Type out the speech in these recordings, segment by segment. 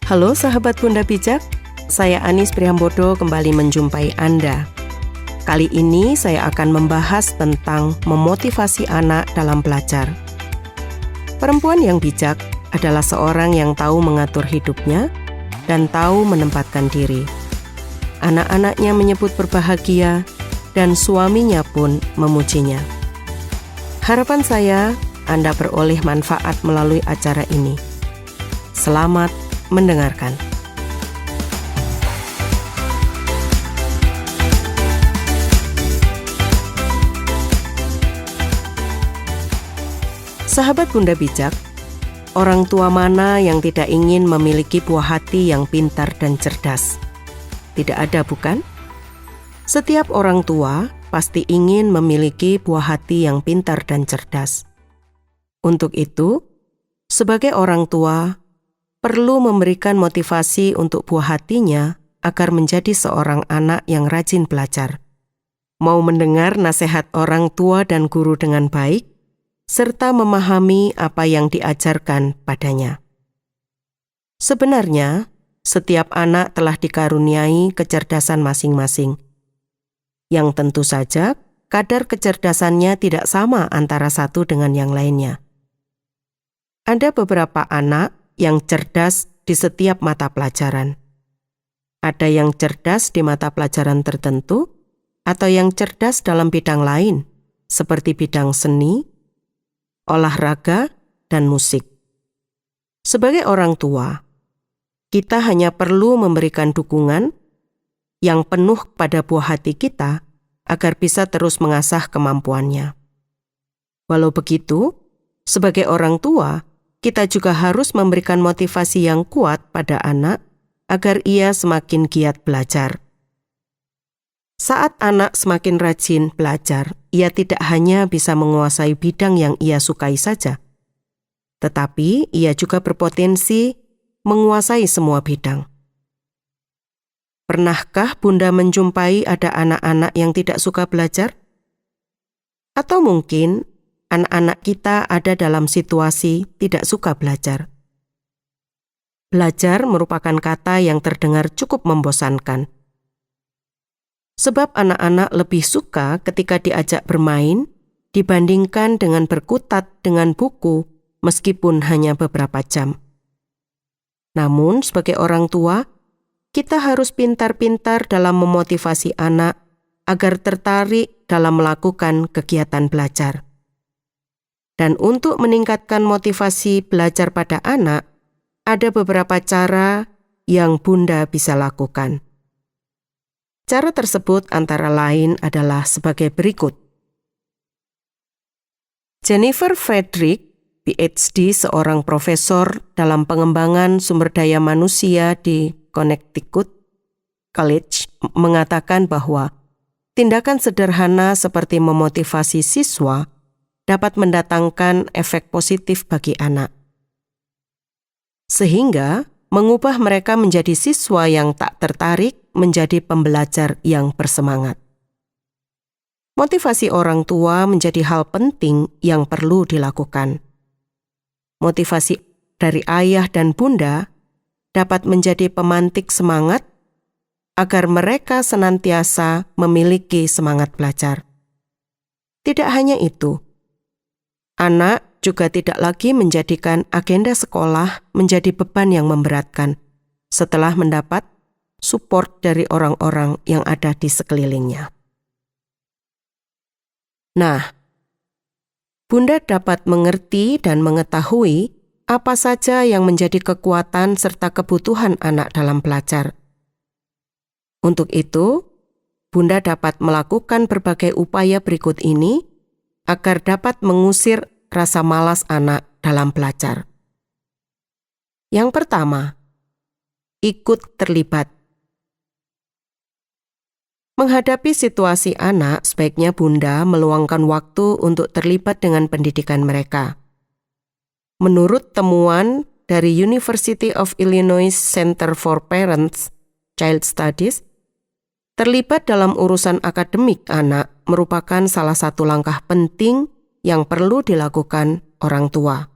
Halo sahabat Bunda Bijak, saya Anis Prihambodo kembali menjumpai Anda. Kali ini saya akan membahas tentang memotivasi anak dalam belajar. Perempuan yang bijak adalah seorang yang tahu mengatur hidupnya dan tahu menempatkan diri. Anak-anaknya menyebut berbahagia dan suaminya pun memujinya. Harapan saya, Anda beroleh manfaat melalui acara ini. Selamat mendengarkan. Sahabat Bunda Bijak, orang tua mana yang tidak ingin memiliki buah hati yang pintar dan cerdas? Tidak ada, bukan? Setiap orang tua pasti ingin memiliki buah hati yang pintar dan cerdas. Untuk itu, sebagai orang tua, perlu memberikan motivasi untuk buah hatinya agar menjadi seorang anak yang rajin belajar, mau mendengar nasihat orang tua dan guru dengan baik, serta memahami apa yang diajarkan padanya. Sebenarnya, setiap anak telah dikaruniai kecerdasan masing-masing, yang tentu saja kadar kecerdasannya tidak sama antara satu dengan yang lainnya. Ada beberapa anak yang cerdas di setiap mata pelajaran. Ada yang cerdas di mata pelajaran tertentu, atau yang cerdas dalam bidang lain, seperti bidang seni, olahraga, dan musik. Sebagai orang tua, kita hanya perlu memberikan dukungan yang penuh pada buah hati kita agar bisa terus mengasah kemampuannya. Walau begitu, sebagai orang tua, kita juga harus memberikan motivasi yang kuat pada anak agar ia semakin giat belajar. Saat anak semakin rajin belajar, ia tidak hanya bisa menguasai bidang yang ia sukai saja, tetapi ia juga berpotensi menguasai semua bidang. Pernahkah Bunda menjumpai ada anak-anak yang tidak suka belajar? Atau mungkin anak-anak kita ada dalam situasi tidak suka belajar. Belajar merupakan kata yang terdengar cukup membosankan. Sebab anak-anak lebih suka ketika diajak bermain dibandingkan dengan berkutat dengan buku meskipun hanya beberapa jam. Namun sebagai orang tua, kita harus pintar-pintar dalam memotivasi anak agar tertarik dalam melakukan kegiatan belajar. Dan untuk meningkatkan motivasi belajar pada anak, ada beberapa cara yang Bunda bisa lakukan. Cara tersebut antara lain adalah sebagai berikut. Jennifer Frederick, PhD, seorang profesor dalam pengembangan sumber daya manusia di Connecticut College, mengatakan bahwa tindakan sederhana seperti memotivasi siswa dapat mendatangkan efek positif bagi anak, sehingga mengubah mereka menjadi siswa yang tak tertarik menjadi pembelajar yang bersemangat. Motivasi orang tua menjadi hal penting yang perlu dilakukan. Motivasi dari ayah dan bunda dapat menjadi pemantik semangat agar mereka senantiasa memiliki semangat belajar. Tidak hanya itu, anak juga tidak lagi menjadikan agenda sekolah menjadi beban yang memberatkan setelah mendapat support dari orang-orang yang ada di sekelilingnya. Nah, Bunda dapat mengerti dan mengetahui apa saja yang menjadi kekuatan serta kebutuhan anak dalam belajar. Untuk itu, Bunda dapat melakukan berbagai upaya berikut ini agar dapat mengusir rasa malas anak dalam belajar. Yang pertama, ikut terlibat. Menghadapi situasi anak, sebaiknya Bunda meluangkan waktu untuk terlibat dengan pendidikan mereka. Menurut temuan dari University of Illinois Center for Parents Child Studies, terlibat dalam urusan akademik anak merupakan salah satu langkah penting yang perlu dilakukan orang tua.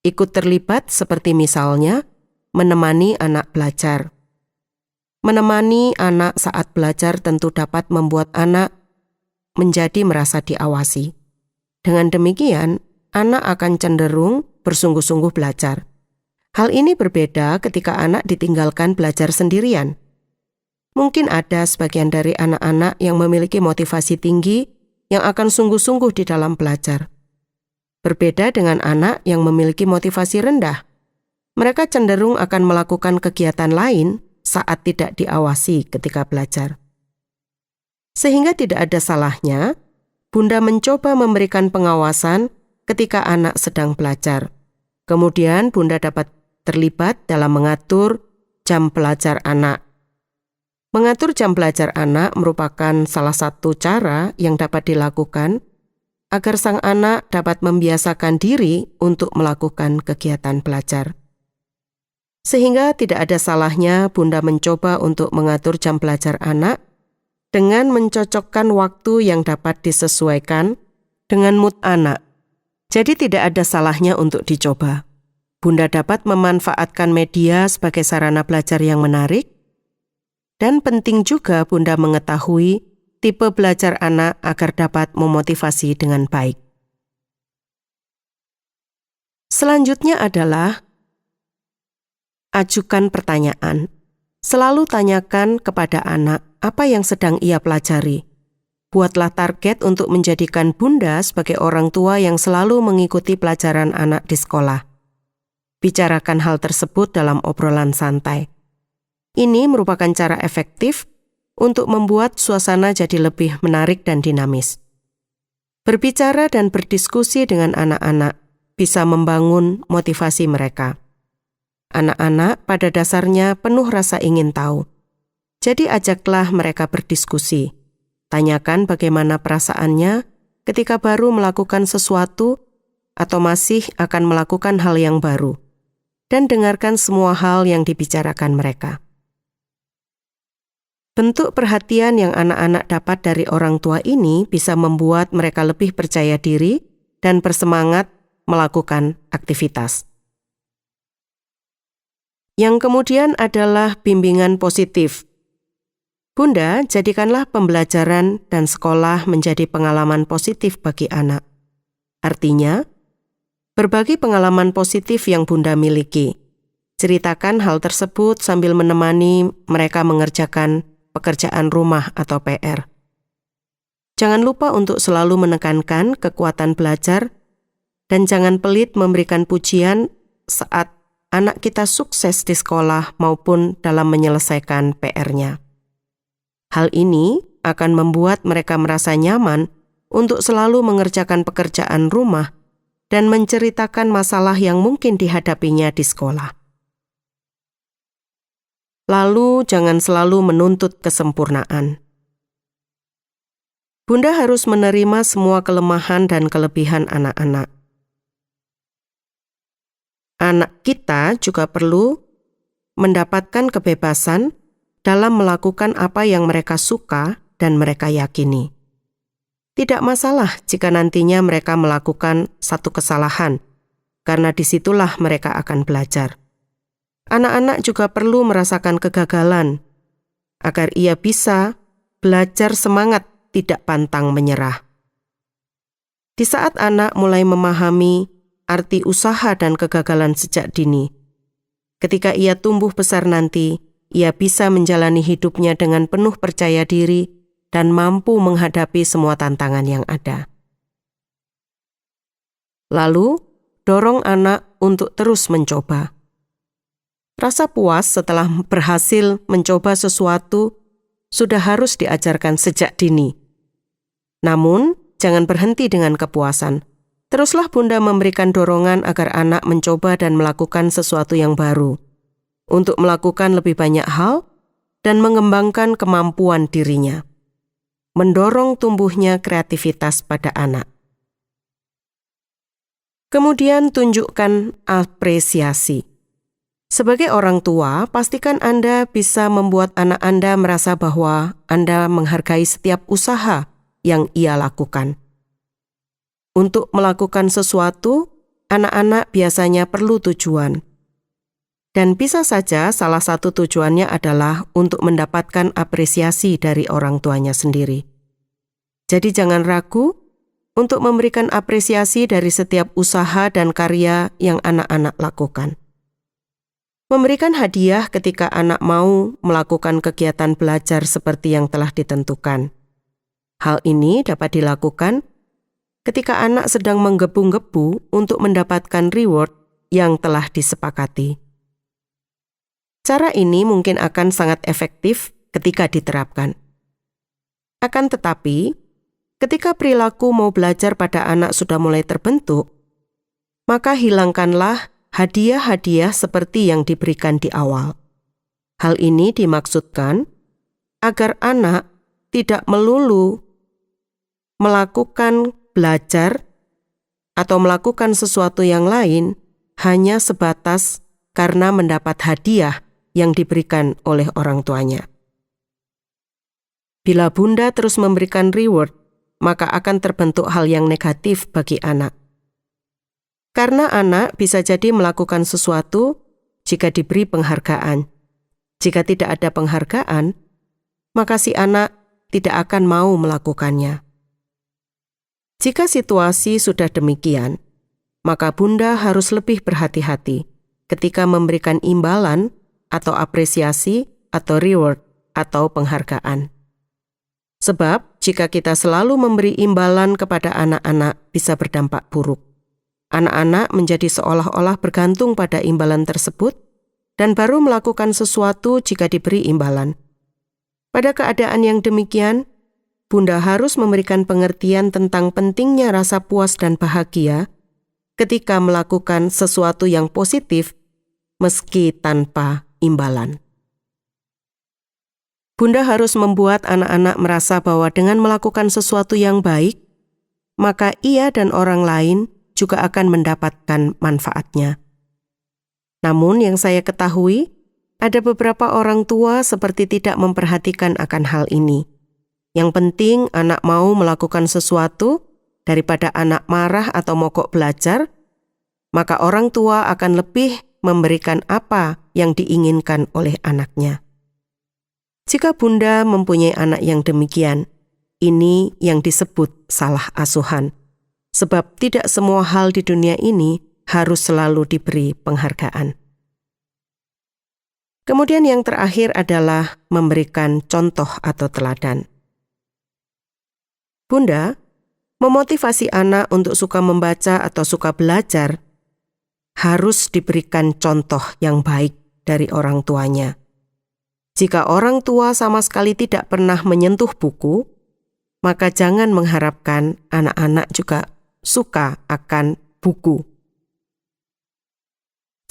Ikut terlibat seperti misalnya menemani anak belajar. Menemani anak saat belajar tentu dapat membuat anak menjadi merasa diawasi. Dengan demikian, anak akan cenderung bersungguh-sungguh belajar. Hal ini berbeda ketika anak ditinggalkan belajar sendirian. Mungkin ada sebagian dari anak-anak yang memiliki motivasi tinggi yang akan sungguh-sungguh di dalam belajar. Berbeda dengan anak yang memiliki motivasi rendah. Mereka cenderung akan melakukan kegiatan lain saat tidak diawasi ketika belajar. Sehingga tidak ada salahnya, Bunda mencoba memberikan pengawasan ketika anak sedang belajar. Kemudian Bunda dapat terlibat dalam mengatur jam belajar anak. Mengatur jam belajar anak merupakan salah satu cara yang dapat dilakukan agar sang anak dapat membiasakan diri untuk melakukan kegiatan belajar. Sehingga tidak ada salahnya Bunda mencoba untuk mengatur jam belajar anak dengan mencocokkan waktu yang dapat disesuaikan dengan mood anak. Jadi tidak ada salahnya untuk dicoba. Bunda dapat memanfaatkan media sebagai sarana belajar yang menarik, dan penting juga Bunda mengetahui tipe belajar anak agar dapat memotivasi dengan baik. Selanjutnya adalah ajukan pertanyaan. Selalu tanyakan kepada anak apa yang sedang ia pelajari. Buatlah target untuk menjadikan Bunda sebagai orang tua yang selalu mengikuti pelajaran anak di sekolah. Bicarakan hal tersebut dalam obrolan santai. Ini merupakan cara efektif untuk membuat suasana jadi lebih menarik dan dinamis. Berbicara dan berdiskusi dengan anak-anak bisa membangun motivasi mereka. Anak-anak pada dasarnya penuh rasa ingin tahu. Jadi ajaklah mereka berdiskusi. Tanyakan bagaimana perasaannya ketika baru melakukan sesuatu atau masih akan melakukan hal yang baru. Dan dengarkan semua hal yang dibicarakan mereka. Bentuk perhatian yang anak-anak dapat dari orang tua ini bisa membuat mereka lebih percaya diri dan bersemangat melakukan aktivitas. Yang kemudian adalah bimbingan positif. Bunda, jadikanlah pembelajaran dan sekolah menjadi pengalaman positif bagi anak. Artinya, berbagi pengalaman positif yang Bunda miliki. Ceritakan hal tersebut sambil menemani mereka mengerjakan pekerjaan rumah atau PR. Jangan lupa untuk selalu menekankan kekuatan belajar dan jangan pelit memberikan pujian saat anak kita sukses di sekolah maupun dalam menyelesaikan PR-nya. Hal ini akan membuat mereka merasa nyaman untuk selalu mengerjakan pekerjaan rumah dan menceritakan masalah yang mungkin dihadapinya di sekolah. Lalu jangan selalu menuntut kesempurnaan. Bunda harus menerima semua kelemahan dan kelebihan anak-anak. Anak kita juga perlu mendapatkan kebebasan dalam melakukan apa yang mereka suka dan mereka yakini. Tidak masalah jika nantinya mereka melakukan satu kesalahan, karena disitulah mereka akan belajar. Anak-anak juga perlu merasakan kegagalan, agar ia bisa belajar semangat tidak pantang menyerah. Di saat anak mulai memahami arti usaha dan kegagalan sejak dini, ketika ia tumbuh besar nanti, ia bisa menjalani hidupnya dengan penuh percaya diri dan mampu menghadapi semua tantangan yang ada. Lalu, dorong anak untuk terus mencoba. Rasa puas setelah berhasil mencoba sesuatu sudah harus diajarkan sejak dini. Namun, jangan berhenti dengan kepuasan. Teruslah Bunda memberikan dorongan agar anak mencoba dan melakukan sesuatu yang baru, untuk melakukan lebih banyak hal dan mengembangkan kemampuan dirinya, mendorong tumbuhnya kreativitas pada anak. Kemudian tunjukkan apresiasi. Sebagai orang tua, pastikan Anda bisa membuat anak Anda merasa bahwa Anda menghargai setiap usaha yang ia lakukan. Untuk melakukan sesuatu, anak-anak biasanya perlu tujuan. Dan bisa saja salah satu tujuannya adalah untuk mendapatkan apresiasi dari orang tuanya sendiri. Jadi jangan ragu untuk memberikan apresiasi dari setiap usaha dan karya yang anak-anak lakukan. Memberikan hadiah ketika anak mau melakukan kegiatan belajar seperti yang telah ditentukan. Hal ini dapat dilakukan ketika anak sedang menggebu-gebu untuk mendapatkan reward yang telah disepakati. Cara ini mungkin akan sangat efektif ketika diterapkan. Akan tetapi, ketika perilaku mau belajar pada anak sudah mulai terbentuk, maka hilangkanlah hadiah-hadiah seperti yang diberikan di awal. Hal ini dimaksudkan agar anak tidak melulu melakukan belajar atau melakukan sesuatu yang lain hanya sebatas karena mendapat hadiah yang diberikan oleh orang tuanya. Bila bunda terus memberikan reward, maka akan terbentuk hal yang negatif bagi anak. Karena anak bisa jadi melakukan sesuatu jika diberi penghargaan. Jika tidak ada penghargaan, maka si anak tidak akan mau melakukannya. Jika situasi sudah demikian, maka bunda harus lebih berhati-hati ketika memberikan imbalan atau apresiasi atau reward atau penghargaan. Sebab jika kita selalu memberi imbalan kepada anak-anak bisa berdampak buruk. Anak-anak menjadi seolah-olah bergantung pada imbalan tersebut dan baru melakukan sesuatu jika diberi imbalan. Pada keadaan yang demikian, bunda harus memberikan pengertian tentang pentingnya rasa puas dan bahagia ketika melakukan sesuatu yang positif meski tanpa imbalan. Bunda harus membuat anak-anak merasa bahwa dengan melakukan sesuatu yang baik, maka ia dan orang lain juga akan mendapatkan manfaatnya. Namun yang saya ketahui, ada beberapa orang tua seperti tidak memperhatikan akan hal ini. Yang penting anak mau melakukan sesuatu daripada anak marah atau mogok belajar, maka orang tua akan lebih memberikan apa yang diinginkan oleh anaknya. Jika bunda mempunyai anak yang demikian, ini yang disebut salah asuhan. Sebab tidak semua hal di dunia ini harus selalu diberi penghargaan. Kemudian yang terakhir adalah memberikan contoh atau teladan. Bunda memotivasi anak untuk suka membaca atau suka belajar harus diberikan contoh yang baik dari orang tuanya. Jika orang tua sama sekali tidak pernah menyentuh buku, maka jangan mengharapkan anak-anak juga suka akan buku.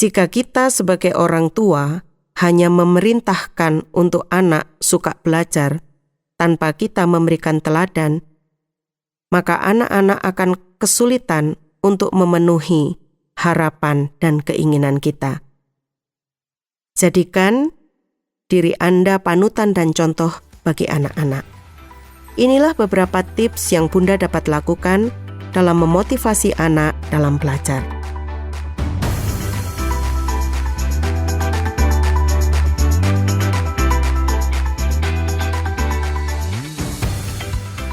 Jika kita sebagai orang tua hanya memerintahkan untuk anak suka belajar tanpa kita memberikan teladan, maka anak-anak akan kesulitan untuk memenuhi harapan dan keinginan kita. Jadikan diri Anda panutan dan contoh bagi anak-anak. Inilah beberapa tips yang bunda dapat lakukan dalam memotivasi anak dalam belajar.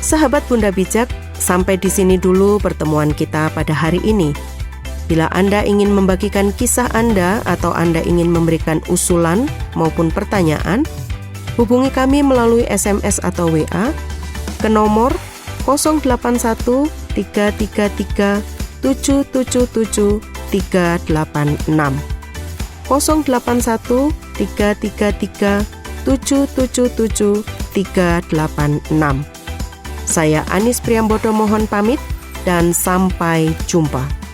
Sahabat Bunda Bijak, sampai di sini dulu pertemuan kita pada hari ini. Bila Anda ingin membagikan kisah Anda atau Anda ingin memberikan usulan maupun pertanyaan, hubungi kami melalui SMS atau WA ke nomor 081 333 777 386 081 333 777 386. Saya Anis Priambodo mohon pamit dan sampai jumpa.